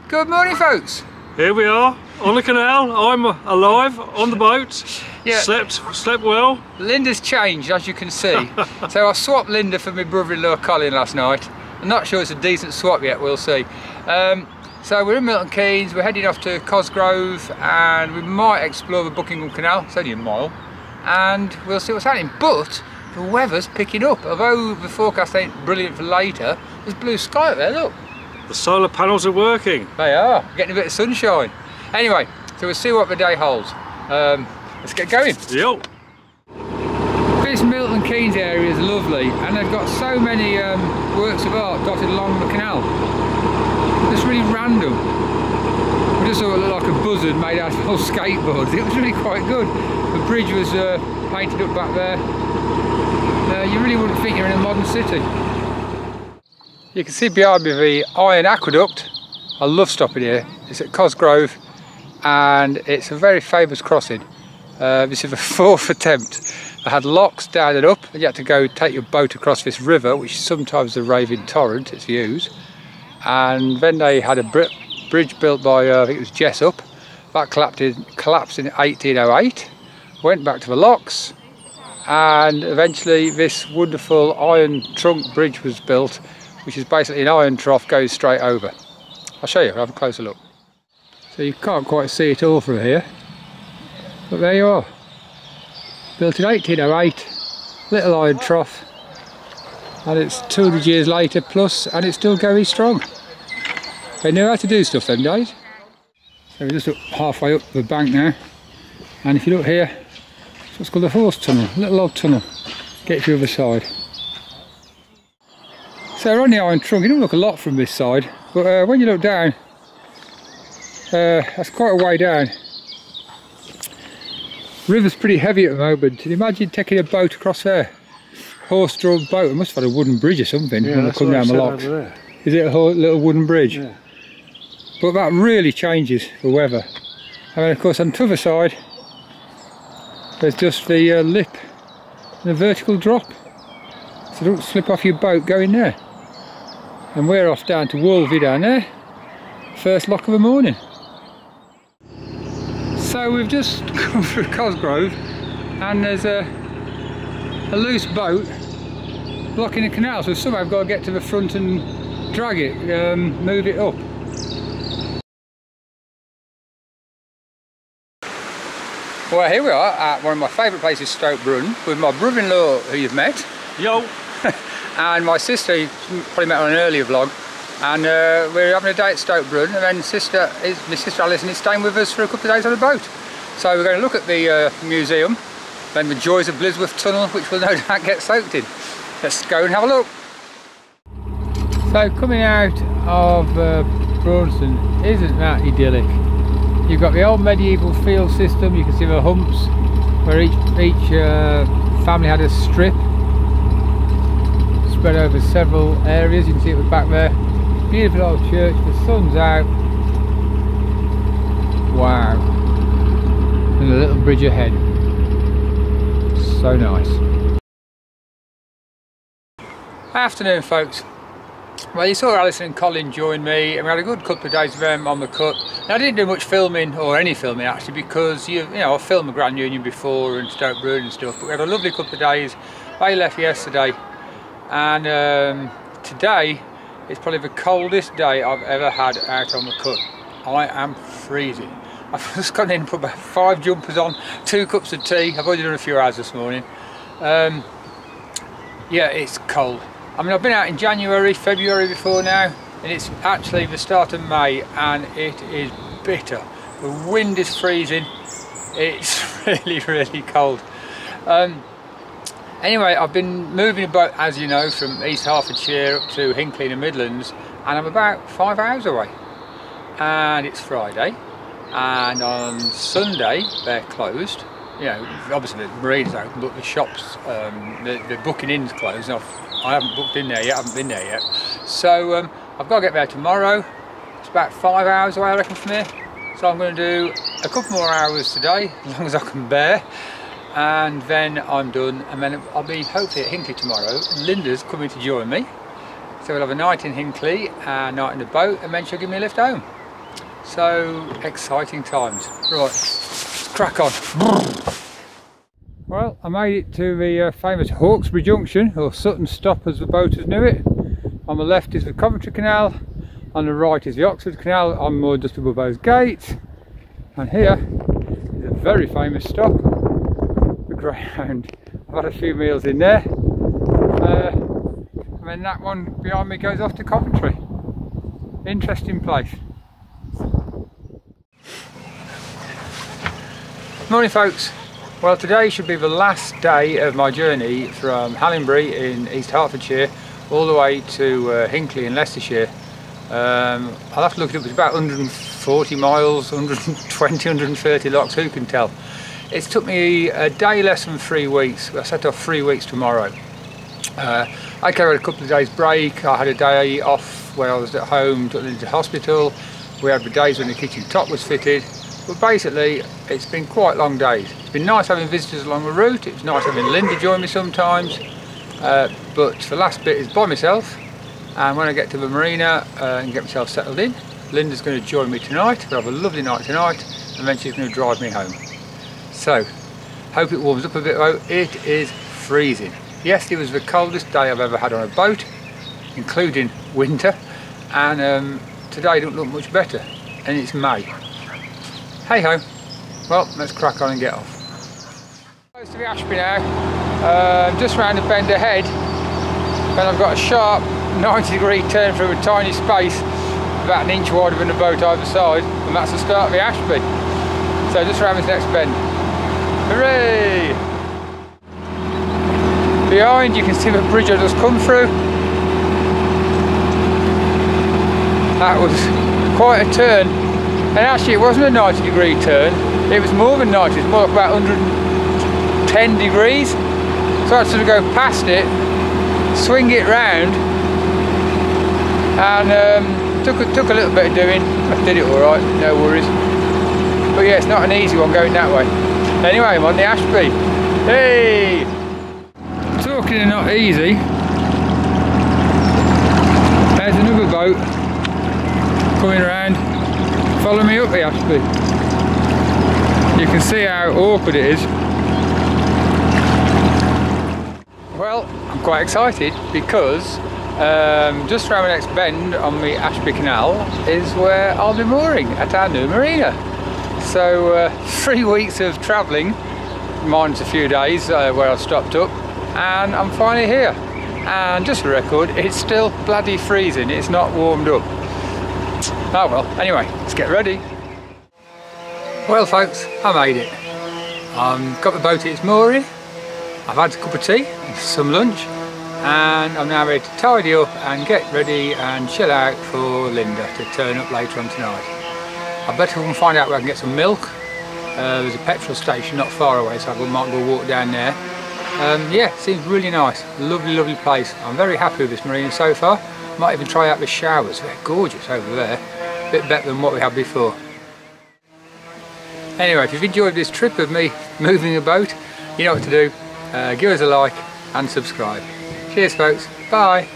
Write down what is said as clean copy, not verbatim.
Good morning, folks. Here we are on the canal. I'm alive on the boat. Yeah. Slept well. Linda's changed, as you can see. So I swapped Linda for my brother-in-law Colin last night. I'm not sure it's a decent swap yet, we'll see. So we're in Milton Keynes, we're heading off to Cosgrove and we might explore the Buckingham Canal. It's only a mile and we'll see what's happening. But the weather's picking up. Although the forecast ain't brilliant for later, there's blue sky up there, look. The solar panels are working. They are, getting a bit of sunshine. Anyway, so we'll see what the day holds. Let's get going. Yo. This Milton Keynes area is lovely and they've got so many works of art dotted along the canal. It's really random. We just saw it look like a buzzard made out of old skateboards. It was really quite good. The bridge was painted up back there. You really wouldn't think you're in a modern city. You can see behind me the Iron Aqueduct. I love stopping here. It's at Cosgrove and it's a very famous crossing. This is the fourth attempt. I had locks down and up and you had to go take your boat across this river, which is sometimes the raving torrent it's used. And then they had a bridge built by, I think it was Jessup. That collapsed in 1808. Went back to the locks and eventually this wonderful iron trunk bridge was built, which is basically an iron trough going straight over. I'll show you, have a closer look. So you can't quite see it all from here, but there you are. Built in 1808, little iron trough, and it's 200 years later plus, and it's still going strong. They knew how to do stuff them days. So we're just up halfway up the bank now, and if you look here, it's what's called a horse tunnel, a little old tunnel, get to the other side. So we're on the iron trunk. It don't look a lot from this side, but when you look down, that's quite a way down. River's pretty heavy at the moment. Can you imagine taking a boat across there? Horse-drawn boat. It must have had a wooden bridge or something when they come down the lock. Is it a little wooden bridge? Yeah. But that really changes the weather. And then of course on the other side, there's just the lip and a vertical drop. So don't slip off your boat going there. And we're off down to Wolvie down there, first lock of the morning. So we've just come through Cosgrove and there's a loose boat blocking the canal, so somehow I've got to get to the front and drag it, move it up. Well, here we are at one of my favourite places, Stoke Brun, with my brother-in-law who you've met. Yo. And my sister, you probably met on an earlier vlog, and we're having a day at Stoke Brun, and then my sister Alison is staying with us for a couple of days on a boat. So we're going to look at the museum, then the joys of Blisworth Tunnel, which will no doubt get soaked in. Let's go and have a look. So coming out of Braunton isn't that idyllic. You've got the old medieval field system. You can see the humps where each family had a strip spread over several areas. You can see it back there. Beautiful old church, the sun's out. Wow. And a little bridge ahead. So nice. Afternoon, folks. Well, you saw Alison and Colin join me and we had a good couple of days with them on the cut. Now I didn't do much filming, or any filming actually, because you know, I've filmed the Grand Union before and Stoke Brun and stuff, but we had a lovely couple of days. They left yesterday. And today is probably the coldest day I've ever had out on the cut. I am freezing. I've just gone in and put about 5 jumpers on, 2 cups of tea. I've already done a few hours this morning. Yeah, it's cold. I mean, I've been out in January, February before now, and it's actually the start of May and it is bitter. The wind is freezing. It's really, really cold. Anyway, I've been moving about, as you know, from East Hertfordshire up to Hinckley in the Midlands, and I'm about 5 hours away. And it's Friday, and on Sunday they're closed. You know, obviously the marina's open, but the shops, the booking in's closed. I haven't booked in there yet, I haven't been there yet. So I've got to get there tomorrow. It's about 5 hours away, I reckon, from here. So I'm going to do a couple more hours today, as long as I can bear. And then I'm done, and then I'll be hopefully at Hinckley tomorrow. Linda's coming to join me, so we'll have a night in Hinckley, a night in the boat, and then she'll give me a lift home. So exciting times. Right, let's crack on. Well, I made it to the famous Hawkesbury Junction, or Sutton Stop as the boaters knew it. On the left is the Coventry Canal, on the right is the Oxford Canal. I'm more just above those gates. And here is a very famous stop, the Greyhound. I've had a few meals in there. And then that one behind me goes off to Coventry. Interesting place. Morning folks. Well, today should be the last day of my journey from Hallingbury in East Hertfordshire all the way to Hinckley in Leicestershire. I'll have to look it up. It's about 140 miles, 120, 130 locks, who can tell. It's took me a day less than 3 weeks. I set off 3 weeks tomorrow. I carried a couple of days break. I had a day off where I was at home, took into hospital. We had the days when the kitchen top was fitted. But basically, it's been quite long days. It's been nice having visitors along the route. It was nice having Linda join me sometimes. But the last bit is by myself. And when I get to the marina and get myself settled in, Linda's going to join me tonight. We'll have a lovely night tonight, and then she's going to drive me home. So, hope it warms up a bit though. It is freezing. Yesterday was the coldest day I've ever had on a boat, including winter, and today don't look much better, and it's May. Hey ho, well, let's crack on and get off. Close to the Ashby now, just round the bend ahead, and I've got a sharp 90-degree turn through a tiny space, about an inch wider than the boat either side, and that's the start of the Ashby. So just around this next bend. Hooray! Behind you can see the bridge I just come through. That was quite a turn, and actually it wasn't a 90-degree turn, it was more than 90, it's more like about 110 degrees. So I had to sort of go past it, swing it round, and took a little bit of doing. I did it alright, no worries. But yeah, it's not an easy one going that way. Anyway, I'm on the Ashby. Hey! Talking of not easy, there's another boat coming around. Follow me up the Ashby. You can see how awkward it is. Well, I'm quite excited because just around the next bend on the Ashby Canal is where I'll be mooring at our new marina. So 3 weeks of travelling, minus a few days where I've stopped up, and I'm finally here. And just for the record, it's still bloody freezing, it's not warmed up. Oh well, anyway, let's get ready. Well folks, I made it. Got the boat at its mooring, I've had a cup of tea and some lunch, and I'm now ready to tidy up and get ready and chill out for Linda to turn up later on tonight. I better go and find out where I can get some milk. There's a petrol station not far away, so I might go walk down there. Yeah, it seems really nice, lovely place. I'm very happy with this marina so far. Might even try out the showers, they're gorgeous over there. A bit better than what we had before. Anyway, if you've enjoyed this trip of me moving a boat, you know what to do. Give us a like and subscribe. Cheers folks, bye.